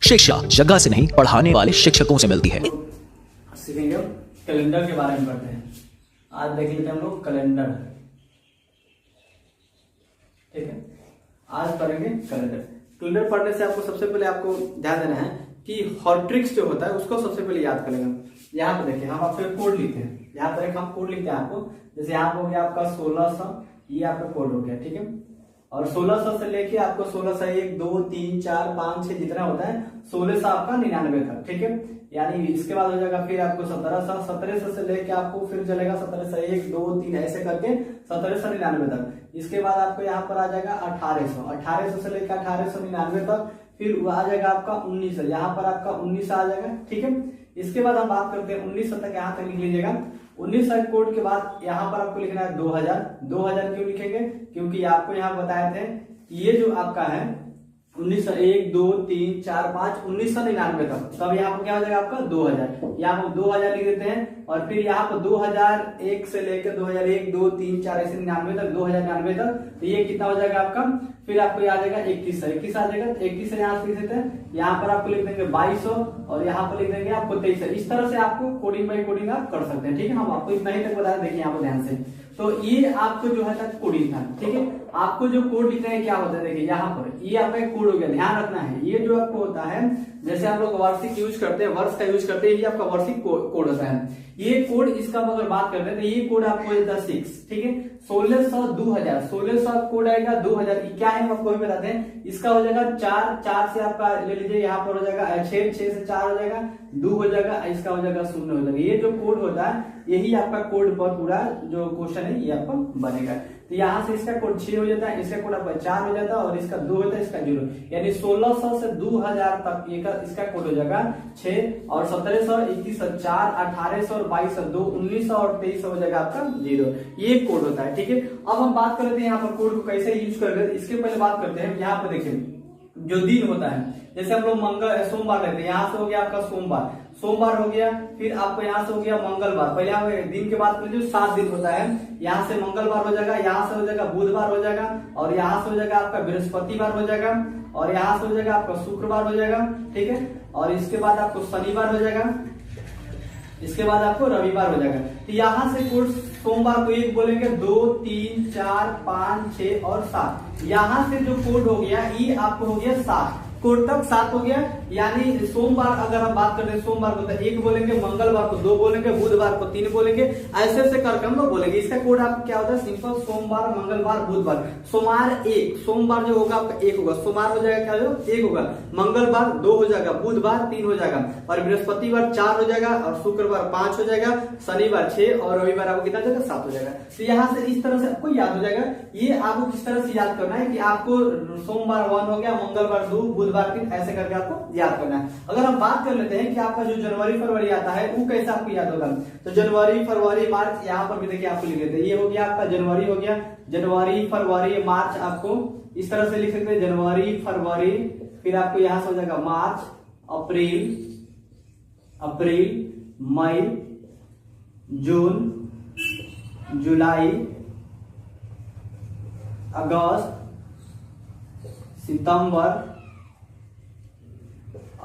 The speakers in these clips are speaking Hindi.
शिक्षा जगह से नहीं पढ़ाने वाले शिक्षकों से मिलती है। सीखेंगे कैलेंडर के बारे में पढ़ते हैं। आज देख लेते हैं हम लोग कैलेंडर। ठीक है, आज पढ़ेंगे कैलेंडर। कैलेंडर पढ़ने से आपको सबसे पहले आपको ध्यान देना है कि हॉट्रिक्स जो होता है उसको सबसे पहले याद कर लेंगे। यहाँ पे देखिए हम आपको कोड लिखते हैं, यहाँ पर एक हम कोड लिखते हैं आपको। जैसे यहाँ पे हो गया आपका 1600, ये आपका कोड हो गया। ठीक है, और 1600 से लेके आपको 1600 1 2 3 4 5 6 जितना होता है 1600 आपका 99 तक। ठीक है, यानी इसके बाद हो जाएगा फिर आपको 1700 से लेके आपको फिर चलेगा 1700 1 2 3 ऐसे करके 1799 तक। इसके बाद आपको यहाँ पर आ जाएगा 1800 से लेकर 1899 तक। फिर आ जाएगा आपका 1900, यहाँ पर आपका 1900 आ जाएगा। ठीक है, इसके बाद हम बात करते हैं 1900 तक, यहाँ तक लिख लीजिएगा। 1900 कोड के बाद यहाँ पर आपको लिखना है 2000 क्यों लिखेंगे? क्योंकि आपको यहाँ बताए थे कि ये जो आपका है 1900 1 2 3 4 5 1999 तक, तब यहाँ पर क्या हो जाएगा आपका 2000। यहाँ पर 2000 लिख देते हैं और फिर यहाँ पर 2001 से लेकर 2001 2 3 4 ऐसे 99 तक 2099 तक, तो ये कितना हो जाएगा आपका? फिर आपको याद आएगा 2100 आ जाएगा। 21 से यहाँ से लिख देते हैं, यहाँ पर आपको लिख देंगे 2200 और यहाँ पर लिख देंगे आपको 2300। इस तरह से आपको कोडिंग बाई कोडिंग आप कर सकते हैं। ठीक है, हम आपको इतना ही तक बता देखिए यहाँ पर ध्यान से। तो ये आपको जो है कोडिंग था। ठीक है, आपको जो कोड लिखना है क्या होता है, देखिए यहाँ पर ये आपका एक कोड हो गया, ध्यान रखना है। ये जो आपको होता है, जैसे आप लोग वार्षिक यूज करते हैं, वर्ष का यूज करते हैं, ये आपका वार्षिक कोड होता है। ये कोड इसका अगर बात करते हैं तो ये कोड आपको देता है 6। ठीक है, 1600 2000 1600 कोड आएगा 2000 क्या है आपको भी बताते हैं। इसका हो जाएगा 4 से आपका ले लीजिए, यहाँ पर हो जाएगा 6 से 4 हो जाएगा 2 हो जाएगा, इसका हो जाएगा 0 हो जाएगा। ये जो कोड होता है यही आपका कोड पर पूरा जो क्वेश्चन है ये आपका बनेगा। तो यहाँ से इसका कोड 6 हो जाता है, इसका कोड आपका 4 हो जाता है और इसका 2 होता है, इसका 0। यानी 1600 से 2000 तक इसका कोड हो जाएगा 6 और 1700 2100 4 1800 और 2200 2 1900 और 2300 हो जाएगा आपका 0। ये कोड होता है। ठीक है, अब हम बात करते हैं यहाँ पर कोड को कैसे यूज कर रहे हैं। इसके पहले बात करते हैं यहाँ पर देखिए जो दिन होता है, जैसे हम लोग सोमवार लेते हैं, यहाँ से हो गया आपका सोमवार हो गया। फिर आपको यहाँ से हो गया मंगलवार। पहले दिन के बाद जो 7 दिन होता है, यहाँ से मंगलवार हो जाएगा, यहाँ से हो जाएगा बुधवार हो जाएगा और यहाँ से हो जाएगा आपका बृहस्पतिवार हो जाएगा और यहाँ से हो जाएगा आपका शुक्रवार हो जाएगा। ठीक है, और इसके बाद आपको शनिवार हो जाएगा, इसके बाद आपको रविवार हो जाएगा। तो यहाँ से कोड सोमवार को 1 बोलेंगे, 2 3 4 5 6 और 7। यहाँ से जो कोड हो गया ये आपको हो गया 7 कोड तक 7 हो गया। यानी सोमवार अगर हम बात करते हैं, सोमवार को 1 बोलेंगे, मंगलवार को 2 बोलेंगे, बुधवार को 3 बोलेंगे, ऐसे ऐसे करके हम लोग बोलेंगे। इसका कोड आपको क्या होता है, सिंपल सोमवार मंगलवार बुधवार। सोमवार जो होगा आपका 1 होगा, सोमवार हो जाएगा क्या जो 1 होगा, मंगलवार 2 हो जाएगा, बुधवार 3 हो जाएगा और बृहस्पतिवार 4 हो जाएगा और शुक्रवार 5 हो जाएगा, शनिवार 6 और रविवार आपको कितना जाएगा 7 हो जाएगा। तो यहाँ से इस तरह से आपको याद हो जाएगा। ये आपको किस तरह से याद करना है कि आपको सोमवार 1 हो गया, मंगलवार 2 बुधवार 3 ऐसे करके आपको याद करना है। अगर हम बात कर लेते हैं कि आपका जो जनवरी फरवरी आता है वो कैसे आपको याद होगा, तो जनवरी फरवरी मार्च यहाँ पर भी देखिए आपको लिख देते हैं। ये हो गया आपका जनवरी हो गया, जनवरी फरवरी मार्च आपको इस तरह से लिख सकते हैं, जनवरी फरवरी। फिर आपको यहां से हो जाएगा मार्च अप्रैल मई जून जुलाई अगस्त सितंबर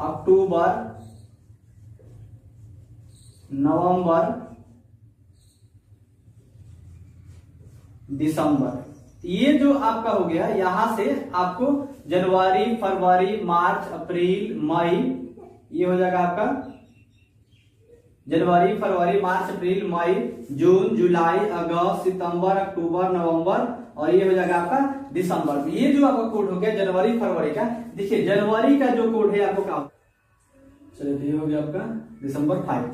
अक्टूबर नवंबर दिसंबर। ये जो आपका हो गया, यहां से आपको जनवरी फरवरी मार्च अप्रैल मई, ये हो जाएगा आपका जनवरी फरवरी मार्च अप्रैल मई जून जुलाई अगस्त सितंबर अक्टूबर नवंबर और ये हो जाएगा आपका दिसंबर। ये जो आपका कोड हो गया जनवरी फरवरी का। देखिए जनवरी का जो कोड है आपको क्या, चलिए ये हो गया आपका दिसंबर 5।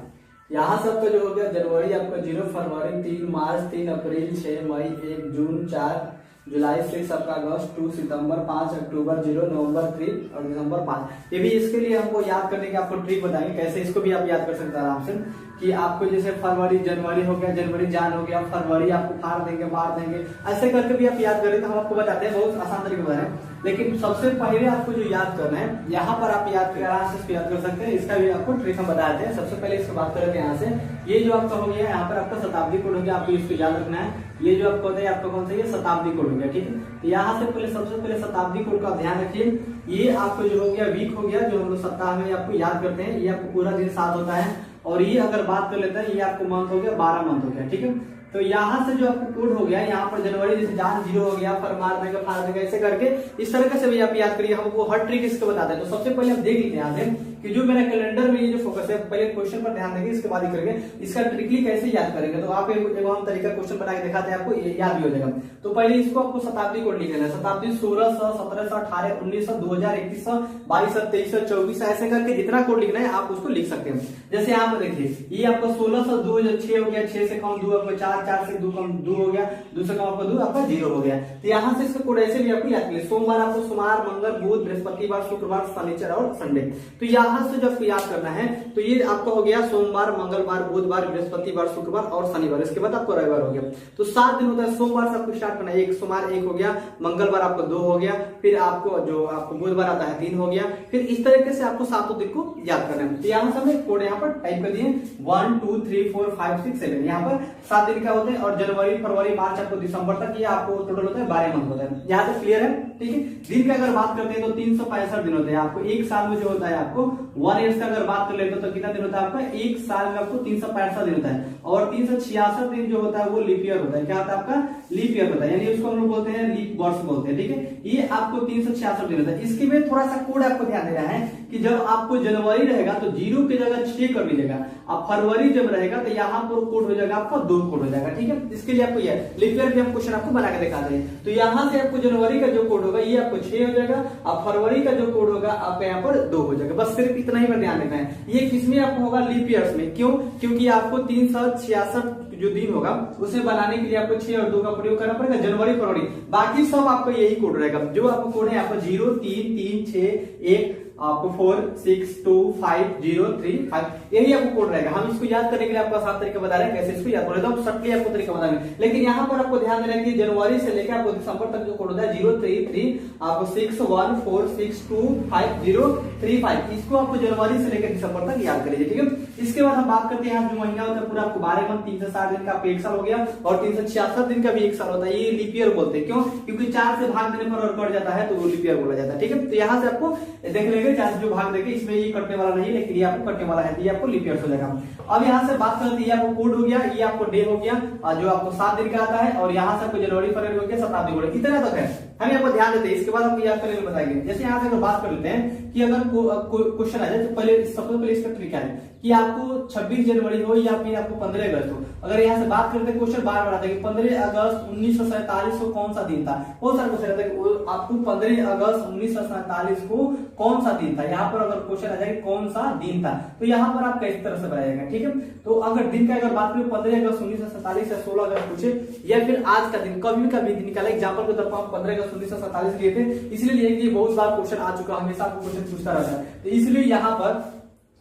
यहाँ से आपका जो हो गया जनवरी आपका 0 फरवरी 3 मार्च 3 अप्रैल 6 मई 1 जून 4 जुलाई 6 आपका अगस्त 2 सितंबर 5 अक्टूबर 0 नवंबर 3 और दिसंबर 5। ये भी इसके लिए हमको याद करने के आपको ट्रिक बताएंगे कैसे इसको भी आप याद कर सकते हैं आराम से। कि आपको जैसे फरवरी जनवरी हो गया, जनवरी जान हो गया, फरवरी आपको फाड़ देंगे मार देंगे, ऐसे करके भी आप याद करें तो हम आपको बताते हैं बहुत आसान तरीके बता रहे हैं। लेकिन सबसे पहले आपको जो याद करना है, यहाँ पर आप याद कर सकते हैं। इसका भी आपको ट्रिक हम बताते हैं। सबसे पहले इसको बात करेंगे यहाँ से, ये जो आपका हो गया यहाँ पर आपका शताब्दी कोड हो गया, आपको इसको याद रखना है। ये जो आपको होता है आपका कौन सा, ये शताब्दी कोड हो गया, ठीक है। तो यहाँ से पहले सबसे पहले शताब्दी कोड का ध्यान रखिए। ये आपको जो हो गया वीक हो गया, जो हम लोग सप्ताह में आपको याद करते हैं, ये आपको पूरा दिन 7 होता है। और ये अगर बात कर लेते हैं, ये आपको मंथ हो गया 12 मंथ हो गया, ठीक है। तो यहाँ से जो आपको कोड हो गया, यहाँ पर जनवरी जैसे जान 0 हो गया, फर मार देगा, फाड़ देगा, ऐसे करके इस तरह से भी आप याद करिए। हमको हर ट्रिक इसको बताते हैं। तो सबसे पहले आप देख लीजिए यहाँ से कि जो मेरा कैलेंडर में ये जो फोकस है, पहले क्वेश्चन पर ध्यान देंगे, इसके बाद ही करेंगे इसका ट्रिकली कैसे याद करेंगे। तो आप एगो हम तरीका क्वेश्चन बना के दिखाते हैं, आपको याद भी हो जाएगा। तो पहले इसको आपको शताब्दी कोड लिख लेना है। शताब्दी 1600, 1700, 1800, 1900, 2000, 2100, 2200, 2300, 2400, ऐसे करके जितना कोड लिखना है आप उसको लिख सकते हैं। जैसे यहाँ पर देखिए, ये आपको 1600 2006 हो गया, 6 से कम 2 आपको 4, 4 से 2 कम 2 हो गया, 2 से कम आपको 2 आपका 0 हो गया। तो यहाँ से इसका कोड ऐसे भी आपको याद करिए। सोमवार आपको सोमवार, मंगल, बुध, बृहस्पतिवार, शुक्रवार, शनिचर और संडे। तो यहाँ से जब याद करना है, तो ये आपका हो गया सोमवार, मंगलवार, बुधवार, बृहस्पतिवार, शुक्रवार और शनिवार। इसके बाद आपको रविवार हो गया। तो 7 दिन होता है। सोमवार से आपको स्टार्ट करना है, एक सोमवार 1 हो गया, मंगलवार आपको 2 हो गया, फिर आपको जो आपको बुधवार आता है 3 हो गया, फिर इस तरीके से आपको 7 दिन को याद करना है। तो यहाँ से हमने कोड यहाँ पर टाइप कर दिए 1 2 3 4 5 6 7। यहाँ पर 7 दिन का होते हैं। और जनवरी, फरवरी, मार्च आपको दिसंबर तक ये आपको टोटल होता है 12 मंथ होता है। यहाँ तक क्लियर है, ठीक है। दिन की अगर बात करते हैं तो 365 दिन होते हैं आपको एक साल में। जो होता है आपको 1 ईयर का अगर बात कर लेते हो तो कितना दिन होता है आपका, एक साल में आपको 365 दिन होता है। और 366 दिन जो होता है वो लीप ईयर होता है। क्या होता है आपका, लीप ईयर होता है, यानी उसको हम लोग बोलते हैं लीप वर्ष बोलते हैं, ठीक है। ये आपको 366 दिन होता है। इसके में थोड़ा सा कोड आपको ध्यान देना है कि जब आपको जनवरी रहेगा तो 0 की जगह 6 कर लीजिएगा। अब फरवरी जब रहेगा तो यहाँ पर कोड हो जाएगा आपका 2 कोड हो जाएगा, ठीक है। इसके लिए आपको ये लीप ईयर भी हम क्वेश्चन आपको बना के दिखा दें। तो यहाँ से आपको जनवरी का जो कोड होगा ये आपको 6 हो जाएगा, और फरवरी का जो कोड होगा आपका यहाँ पर 2 हो जाएगा। बस सिर्फ इतना ही पर ध्यान देना है। ये किसमें आपको होगा, लीप ईयर्स में। क्यों, क्योंकि आपको 366 जो दिन होगा उसे बनाने के लिए आपको 6 और 2 का प्रयोग करना पड़ेगा, जनवरी फरवरी। बाकी सब आपको यही कोड रहेगा। जो आपको कोड है आपको 0 3 3 6 1 आपको 4 6 2 5 0 3 5, यही आपको कोड रहेगा। हम इसको याद करने के लिए आपको आसान तरीका बता रहे हैं कैसे इसको याद करें, तो सटली आपको तरीका बता रहे हैं। लेकिन यहाँ पर आपको ध्यान देना है कि जनवरी से लेकर आपको दिसंबर तक जो कोड होता है 0 3 3 आपको 6 1 4 6 2 5 0 3 5, इसको आपको जनवरी से लेकर दिसंबर तक याद करिए, ठीक है। इसके बाद हम बात करते हैं यहाँ जो महीना होता है पूरा आपको 12 मंथ 360 दिन का आपको एक साल हो गया, और 366 दिन का भी एक साल होता है। ये लीप ईयर बोलते हैं। क्यों, क्योंकि 4 से भाग देने पर और कट जाता है तो वो लीप ईयर बोला जाता है, ठीक है। तो यहाँ से आपको देख लेंगे 4 से जो भाग देंगे इसमें ये कटने वाला नहीं है, लेकिन ये आपको कटने वाला है, तो ये आपको लीप ईयर हो जाएगा। अब यहाँ से बात करते हैं, ये आपको कोड हो गया, ये आपको डे हो गया जो आपको 7 दिन का आता है, और यहाँ से आपको जनवरी फरवरी हो गया, शताब्दी कोड, इतना तक है। हम यहाँ पर ध्यान देते हैं, इसके बाद आपको याद करने में बताएंगे। जैसे यहाँ से अगर बात कर लेते हैं कि अगर क्वेश्चन आ जाए तो पहले सबसे पहले इसका ट्रिक है कि आपको 26 जनवरी हो या फिर आपको 15 अगस्त हो। अगर यहाँ से बात करते हैं क्वेश्चन बार बार आता है कि 15 अगस्त 1947 को कौन सा दिन था। बहुत सारे क्वेश्चन आता है कि आपको 15 अगस्त 1947 को कौन सा दिन था। यहाँ पर अगर क्वेश्चन आ जाए कौन सा दिन था, तो यहाँ पर आप कैसी तरह से बनाइएगा, ठीक है। तो अगर दिन का अगर बात करें 15 अगस्त 1947 या 16 अगस्त पूछे, या फिर आज का दिन कभी का भी दिन निकाले। एग्जाम्पल के तौर पर हम 15 अगस्त 1947 लिए थे, इसलिए ये बहुत बार क्वेश्चन आ चुका, हमेशा आपको क्वेश्चन पूछता रहता है। तो इसलिए यहाँ पर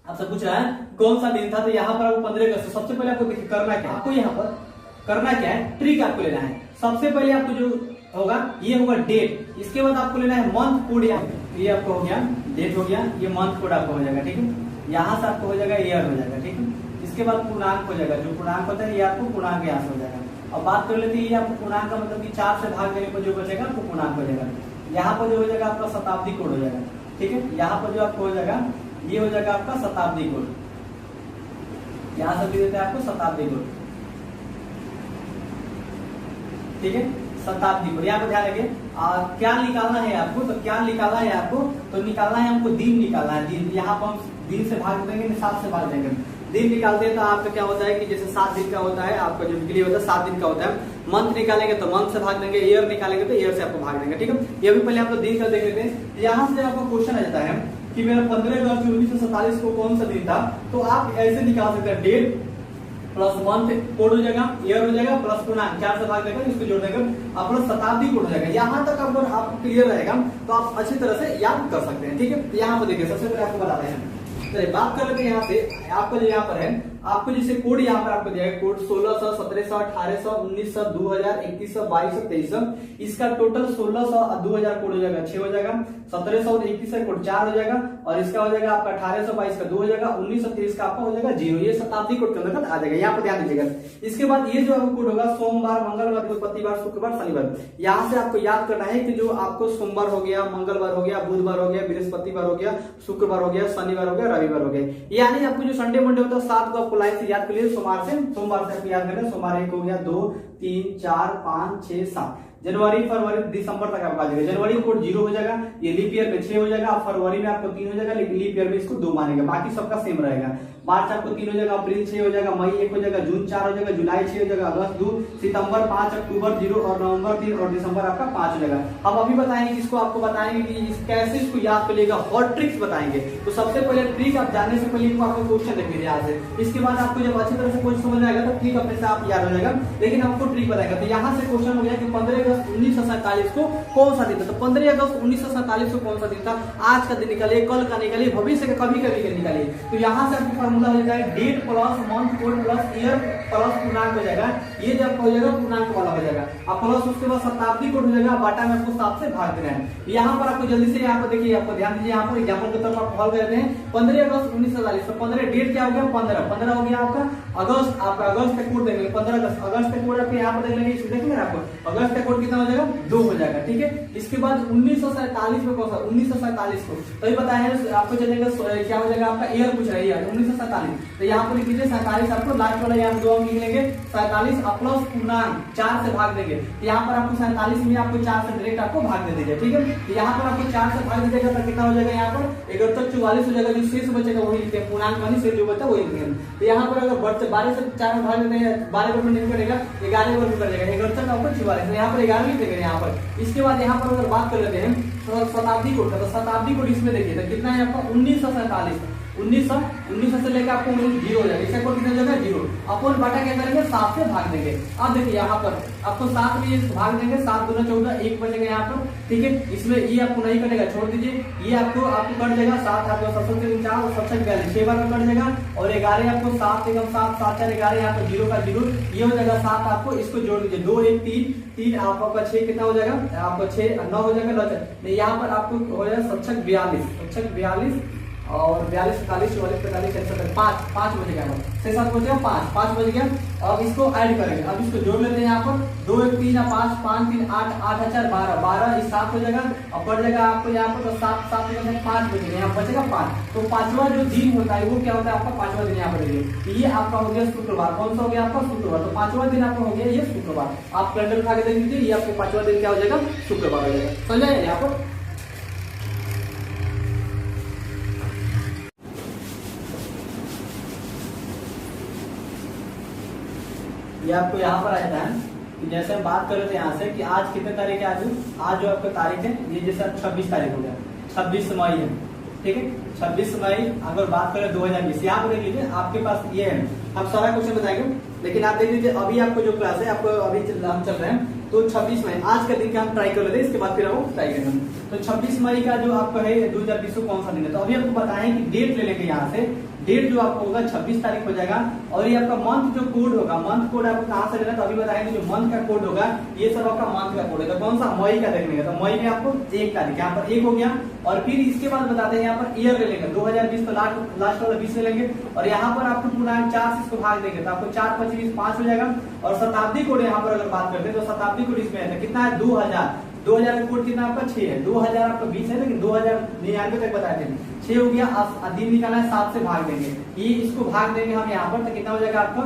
आपसे पूछ रहा है कौन सा दिन था, तो यहाँ पर आपको 15 अगस्त। सबसे पहले आपको करना क्या है, आपको यहाँ पर करना क्या है, ट्रिक आपको लेना है। सबसे पहले आपको जो होगा ये होगा डेट, इसके बाद आपको लेना है मंथ कोड। ये आपको हो गया डेट हो गया, ये मंथ कोड आपको हो जाएगा, ठीक है। यहाँ से आपको हो जाएगा ईयर हो जाएगा, ठीक है। इसके बाद पूर्णांक हो जाएगा, जो पूर्णांक होता है ये आपको पूर्णांक यहाँ से हो जाएगा। अब बात कर लेते हैं, ये आपको पूर्णांक का मतलब कि 4 से भाग देने पर जो बचेगा आपको पूर्णांक हो जाएगा। यहाँ पर जो हो जाएगा आपका शताब्दी कोड हो जाएगा, ठीक है। यहाँ पर जो आपको हो जाएगा ये हो जाएगा आपका शताब्दी कोड, यहाँ से भी देते हैं आपको शताब्दी कोड, ठीक है। शताब्दी कोड यहाँ पर ध्यान रखिए। क्या निकालना है आपको, तो क्या निकालना है आपको, तो निकालना है हमको दिन निकालना है। दिन यहाँ पर हम दिन से भाग देंगे, 7 से भाग देंगे। दिन निकालते हैं तो आपका क्या होता है कि जैसे 7 दिन का होता है, आपका जो डिग्री होता है 7 दिन का होता है। मंथ निकालेंगे तो मंथ से भाग देंगे, ईयर निकालेंगे तो ईयर से आपको भाग देंगे, ठीक है। ये भी पहले आप लोग दिन का देख लेते हैं। यहाँ से आपको क्वेश्चन आ जाता है कि मेरा 15 अगस्त 1947 को कौन सा दिन था, तो आप ऐसे निकाल सकते हैं, डेट प्लस मंथ कोड हो जाएगा, ईयर हो जाएगा, प्लस पूर्णांक 4 से भाग देगा, इसको जोड़ देगा, और प्लस शताब्दी कोड हो जाएगा। यहाँ तक अगर आपको क्लियर रहेगा तो आप अच्छी तरह से याद कर सकते हैं, ठीक है। यहाँ पर देखिए सबसे पहले आपको बताते हैं, चलिए बात कर लेते हैं। यहाँ से आपका जो यहाँ पर है आपको जैसे कोड यहाँ पर आपको दिया है, कोड 1600, 1700, 1800, 1900, 2000, 2100, 2200, 2300, इसका टोटल 1600 और 2000 कोड हो जाएगा 6 हो जाएगा, 1700 और 2100 कोड 4 हो जाएगा, और इसका हो जाएगा आपका 1822 का 2 हो जाएगा, 1923 का आपका हो जाएगा 0। ये शताब्दी कोड के अंदर आ जाएगा, यहाँ पर ध्यान दीजिएगा। इसके बाद ये जो आपको कोड होगा सोमवार, मंगलवार, बृहस्पतिवार, शुक्रवार, शनिवार, यहाँ से आपको याद करना है कि जो आपको सोमवार हो गया, मंगलवार हो गया, बुधवार हो गया, बृहस्पतिवार हो गया, शुक्रवार हो गया, शनिवार हो गया, रविवार हो गया, यानी आपको जो संडे मंडे होता है 7 को आपको लाइन से याद कर लीजिए। सोमवार से आपको याद करना है, सोमवार 1 हो गया, 2, 3, 4, 5, 6, 7, जनवरी, फरवरी, दिसंबर तक आपका आ जाएगा। जनवरी कोड 0 हो जाएगा, ये लीप ईयर में 6 हो जाएगा, फरवरी में आपको 3 हो जाएगा, लेकिन लीप ईयर में इसको 2 मानेगा, बाकी सबका सेम रहेगा। मार्च आपको 3 हो जाएगा, अप्रैल 6 हो जाएगा, मई 1 हो जाएगा, जून 4 हो जाएगा, जुलाई 6 हो जाएगा, अगस्त 2, सितंबर 5, अक्टूबर 0 और नवंबर 3 और दिसंबर आपका 5 हो जाएगा। हम अभी बताएंगे इसको, आपको बताएंगे कि कैसे इसको याद करिएगा, हॉट ट्रिक्स बताएंगे। तो सबसे पहले ट्रिक आप जानने से पहले आपको क्वेश्चन देख लीजिए यहाँ से, इसके बाद आपको जब अच्छी तरह से क्वेश्चन समझ आएगा तो ट्रिक अपने से आप याद हो जाएगा, लेकिन आपको ट्रिक बताएगा। तो यहाँ से क्वेश्चन हो गया कि 15 अगस्त 1947 को कौन सा दिन था। तो 15 अगस्त 1947 को कौन सा दिन था, आज का दिन निकालिए, कल का निकालिए, भविष्य का कभी कभी का निकालिए। तो यहाँ से आपको फॉर्मूला हो जाएगा date plus month code plus year plus पूर्णांक हो जाएगा, ये जब हो जाएगा पूर्णांक वाला हो जाएगा, अब प्लस उसके बाद शताब्दी कोड हो जाएगा, बाटा में आपको 7 से भाग देना है। यहाँ पर आपको जल्दी से यहाँ पर देखिए, आपको ध्यान दीजिए, यहाँ पर एग्जाम्पल की तरफ आप हॉल करते हैं 15 अगस्त 1947, तो 15 डेट क्या हो गया, 15 हो गया आपका, अगस्त आपका अगस्त का कोड देख लेंगे, 15 अगस्त का कोड आपको यहाँ पर देख लेंगे, देख लेंगे आपको अगस्त का कोड कितना हो जाएगा, 2 हो जाएगा, ठीक है। इसके बाद 1947 में कौन सा, 1947 को तो ये बताया है आपको, चलेगा क्या हो जाएगा आपका, ईयर पूछ रही है 1947, तो यहाँ पर लिख लीजिए 47, आपको लास्ट वाला यहाँ 2 अंक लिख लेंगे, 47 प्लस पूर्णांक 4 से भाग देंगे, तो यहाँ पर आपको 47 में आपको 4 से डायरेक्ट आपको भाग दे दीजिए, ठीक है। तो यहाँ पर आपको 4 से भाग दे देगा तो कितना हो जाएगा, यहाँ पर 4144 हो जाएगा, जो शेष बचेगा वही लिखते हैं, पूर्णांक मानी शेष जो बचा वही लिखते हैं। तो यहाँ पर अगर 12 से 4 में भाग देते हैं, 12 वर्ग नहीं करेगा, 11 वर्ग कर देगा, 41 आपको 44, यहाँ पर 11 लिख देंगे यहाँ पर। इसके बाद यहाँ पर अगर बात कर लेते हैं तो शताब्दी कोड का, तो शताब्दी कोड इसमें देखिए तो कितना है आपका 1947, 1900 से लेकर आपको 0 हो जाएगा, इसका कोड कितना हो जाएगा 0, अपन बाटा क्या करेंगे 7 से भाग देंगे। अब देखिए यहाँ पर आपको 7 में भाग देंगे, 7 दूना 14, 1 बचेगा यहाँ पर, ठीक है। इसमें ये आपको नहीं कटेगा, छोड़ दीजिए, ये आपको कट जाएगा, 7 आपको 7 4 और 7 42 6 बार में कट जाएगा, और 11 आपको 7 एकम 7 7 4 11, यहाँ पर 0 का 0, ये हो जाएगा 7, आपको इसको जोड़ दीजिए, 2 1 3 3 आपका 6 कितना हो जाएगा, आपको 6 9 हो जाएगा, 9 यहाँ पर आपको हो जाएगा 7 42 और 42 47 44 45 67 5 बच गया, 6 7 बच गया, 5 बच गया। अब इसको ऐड करेंगे, अब इसको जोड़ लेते हैं, यहाँ पर 2 1 3 5 5 3 8 8 4 12 12 इस 7 हो जाएगा, अब बढ़ जाएगा आपको यहाँ पर तो 7 7 5 बचेगा, यहाँ बचेगा 5। तो 5वां जो दिन होता है वो क्या होता है आपका, 5वां दिन यहाँ पर देखिए, ये आपका हो गया शुक्रवार, कौन सा हो गया आपका शुक्रवार, तो 5वां दिन आपका हो गया ये शुक्रवार। आप कैलेंडर उठा के देख लीजिए, ये आपको 5वां दिन क्या हो जाएगा, शुक्रवार हो जाएगा, समझ आए यहाँ पर। ये आपको यहाँ पर आता है कि जैसे हम बात कर रहे थे यहाँ से कि आज कितने तारीख है, आज जो आपका तारीख है ये जैसे 26 तारीख हो गया, 26 मई है, ठीक है। 26 मई अगर बात करें 2020, यहाँ पर देख लीजिए आपके पास ये है, हम सारा क्वेश्चन बताएंगे, लेकिन आप देख लीजिए अभी आपको जो क्लास है आपको अभी हम चल रहे हैं, तो 26 मई आज का दिन का हम ट्राई कर लेते हैं, इसके बाद फिर हम ट्राई करेंगे। तो 26 मई का जो आपका है 2020 को कौन सा दिन है, तो अभी आपको बताएं कि डेट ले लेंगे, यहाँ से डेट जो आपको होगा 26 तारीख हो जाएगा, और ये आपका मंथ जो कोड होगा, मंथ कोड आपको कहाँ से लेना है, तो अभी बताएंगे जो मंथ का कोड होगा ये सब आपका मंथ का कोड है, तो कौन सा मई का देख लेंगे, तो मई में आपको 1 तारीख यहाँ पर 1 हो गया, और फिर इसके बाद बताते हैं यहाँ पर ईयर ले लेंगे 2020, तो लास्ट वाला 20 ले लेंगे, और यहाँ पर आपको पूर्णांक 4 से इसको भाग देंगे, तो आपको 4 5 20 5 हो जाएगा। और शताब्दी कोड यहाँ पर अगर बात करते हैं तो शताब्दी कोड इसमें है कितना है 2000 का कोड कितना आपका 6 है, 2000 आपका 20 है, लेकिन 2099 तक बताए थे, 6 हो गया, दिन निकालना है 7 से भाग देंगे, ये इसको भाग देंगे हम यहाँ पर, तो कितना हो जाएगा आपका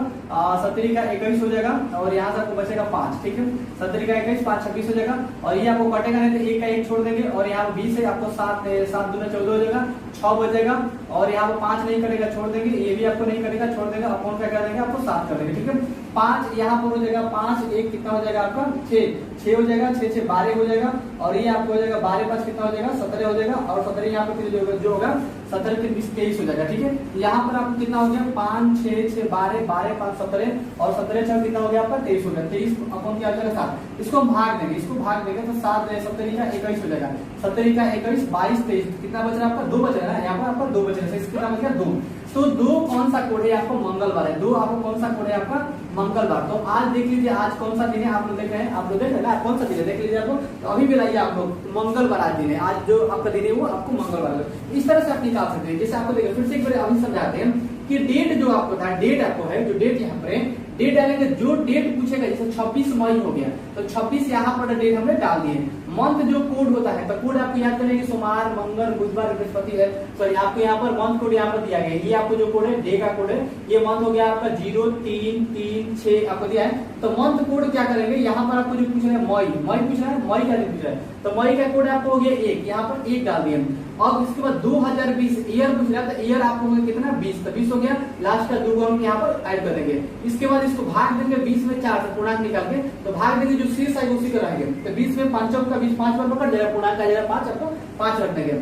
17 का 21 हो जाएगा, और यहाँ से आपको बचेगा 5, ठीक है, 17 का 21 5 26 हो जाएगा, और ये आपको कटेगा नहीं तो 1 का 1 छोड़ देंगे, और यहाँ 20 है आपको 7 दूना 14 हो जाएगा, 6 बचेगा, और यहाँ पर 5 नहीं करेगा छोड़ देंगे, ये भी आपको नहीं करेगा छोड़ देंगे, अपॉन क्या कर देंगे आपको 7 कर देंगे, ठीक है। 5 यहाँ पर हो जाएगा, 5 1 कितना हो जाएगा आपका 6 हो जाएगा, 6 12 हो जाएगा, और ये आपको हो जाएगा 12 5 कितना हो जाएगा 17 हो जाएगा, और 17 यहाँ पर जो होगा 17 3 20 23 हो जाएगा। ठीक है, यहाँ पर आपको कितना हो गया 5 6 6 12 12 5 17 और 17 6 कितना हो गया आपका 23 हो गया। 23 अपन क्या हो जाएगा 7। इसको हम भाग देंगे, इसको भाग देंगे तो 7 17 का 21 हो जाएगा। 17 का 21 22 23 कितना बच रहा है आपका 2 बच रहा है ना, यहाँ पर आपका 2 बच रहा है। इसका मतलब क्या 2। तो 2 कौन सा कोड है आपको मंगलवार है। 2 आपको कौन सा कोड है आपका मंगलवार। तो आज देख लीजिए आज कौन सा दिन है, आप लोग देख रहे हैं, आप लोग देख रहे हैं कौन सा दिन है, देख लीजिए आपको। तो अभी भी लाइए आप लोग मंगलवार आज दिन है, आज जो आपका दिन है वो आपको मंगलवार है। इस तरह से आप निकाल सकते हैं। जैसे आपको देखिए फिर से एक बार अभी समझाते हैं कि डेट जो आपको था, डेट आपको है जो डेट यहाँ पर डेट डालेंगे, जो डेट पूछेगा जैसे 26 मई हो गया तो 26 यहाँ पर डेट हमने डाल दिए। मंथ जो कोड होता है तो कोड आपको याद करेंगे सोमवार मंगल बुधवार बृहस्पति है, सॉरी आपको यहाँ पर मंथ कोड यहाँ पर दिया गया है। ये आपको जो कोड है डे का कोड है, ये मंथ हो गया आपका 0 3 3 6 आपको दिया है। तो मंथ कोड क्या करेंगे, यहाँ पर आपको जो पूछ रहा है मई पूछ रहा है, मई का दिन पूछ रहा है तो मई का कोड आपको हो गया 1, यहाँ पर 1 डाल दिया। अब इसके बाद 2020 ईयर पूछ रहा है तो ईयर आपको होगा कितना 20, तो 20 हो गया। लास्ट का 2 हम यहाँ पर ऐड कर देंगे। इसके बाद इसको भाग देंगे 20 में 4 से पूर्णांक निकाल के, तो भाग देंगे जो शेष है उसी का रहेंगे। तो 20 में 5 का 20 5 बार पकड़ जाएगा, पूर्णांक आ जाएगा 5, आपको 5 रख देंगे।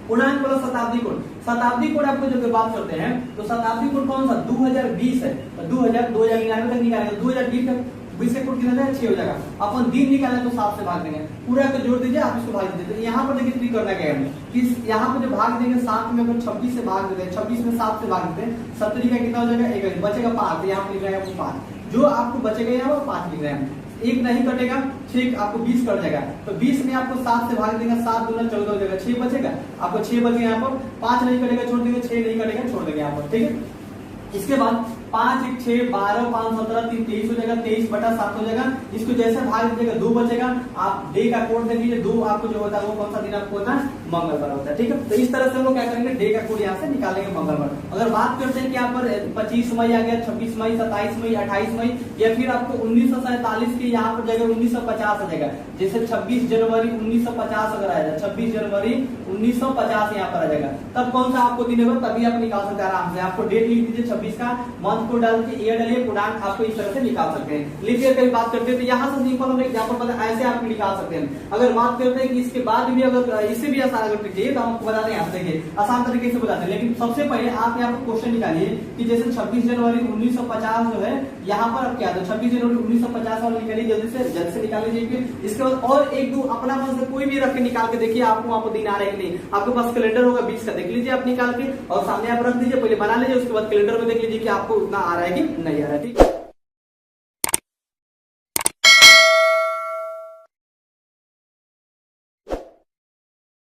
पूर्णांक प्लस शताब्दी कोड, शताब्दी कोड आपको जब बात करते हैं तो शताब्दी कोड कौन सा 2020 है, तो 2099 तक निकालेंगे। 2020 तक 20 से कोड कितना जाएगा 6 हो जाएगा। अपन दिन निकालें तो 7 से भाग देंगे, पूरा को जोड़ दीजिए, आप इसको भाग दीजिए। तो यहाँ पर देखिए ट्रिक करना क्या है कि यहाँ पर जो भाग देंगे 7 में अगर 26 से भाग देते हैं, 26 में 7 से भाग देते हैं, 70 का कितना हो जाएगा 21, बचेगा 5, यहाँ पर लिख रहे हैं 5, जो आपको बचेगा यहाँ पर 5 लिख रहे हैं। 1 नहीं कटेगा, 6 आपको 20 कट जाएगा। तो 20 में आपको 7 से भाग देंगे, 7 दूना 14 हो जाएगा, 6 बचेगा आपको, 6 बच गया यहाँ पर। 5 नहीं कटेगा छोड़ देंगे, 6 नहीं कटेगा छोड़ देंगे यहाँ पर। ठीक है, इसके बाद 5 1 6 12 5 17 3 23 हो जाएगा, 23/7 हो जाएगा। इसको जैसे भाग दीजिएगा 2 बचेगा। आप डे का कोड देख लीजिए, 2 आपको जो होता है वो कौन सा दिन आपको होता है मंगलवार होता है। ठीक है, तो इस तरह से हम लोग क्या करेंगे डे का कोड यहाँ से निकालेंगे मंगलवार। अगर बात करते हैं कि यहाँ पर 25 मई आ गया, 26 मई 27 मई 28 मई, या फिर आपको 1947 की यहाँ पर जगह 1950 आ जाएगा। जैसे 26 जनवरी 1950 अगर आएगा, 26 जनवरी 1950 यहाँ पर आ जाएगा, तब कौन सा आपको दिन होगा तभी आप निकाल सकते हैं आराम से। आपको डेट लिख दीजिए 26 का, मंथ को डाल के ईयर डालिए, पूर्णांक आपको इस तरह से निकाल सकते हैं। लीप ईयर की बात करते हैं तो यहाँ से सिंपल हम एग्जांपल पता ऐसे आप निकाल सकते हैं। अगर बात करते हैं कि इसके बाद भी अगर इससे भी आसान अगर चाहिए तो हम आपको बताते हैं, यहाँ देखिए आसान तरीके से बताते हैं। लेकिन सबसे पहले आप यहाँ पर क्वेश्चन निकालिए कि जैसे 26 जनवरी 1950 जो है यहाँ पर अब क्या था, 26 जनवरी 1950 वाला निकालिए, जल्दी से निकाल लीजिए। इसके बाद और 1 2 अपना मन से कोई भी रख के निकाल के देखिए आपको वहां पर दिन आ रहे हैं नहीं। आपके पास कैलेंडर होगा 20 का, देख लीजिए आप निकाल के और सामने आप रख दीजिए, पहले बना लीजिए, उसके बाद कैलेंडर में देख लीजिए कि आपको उतना आ रहा है कि नहीं आ रहा है। ठीक है।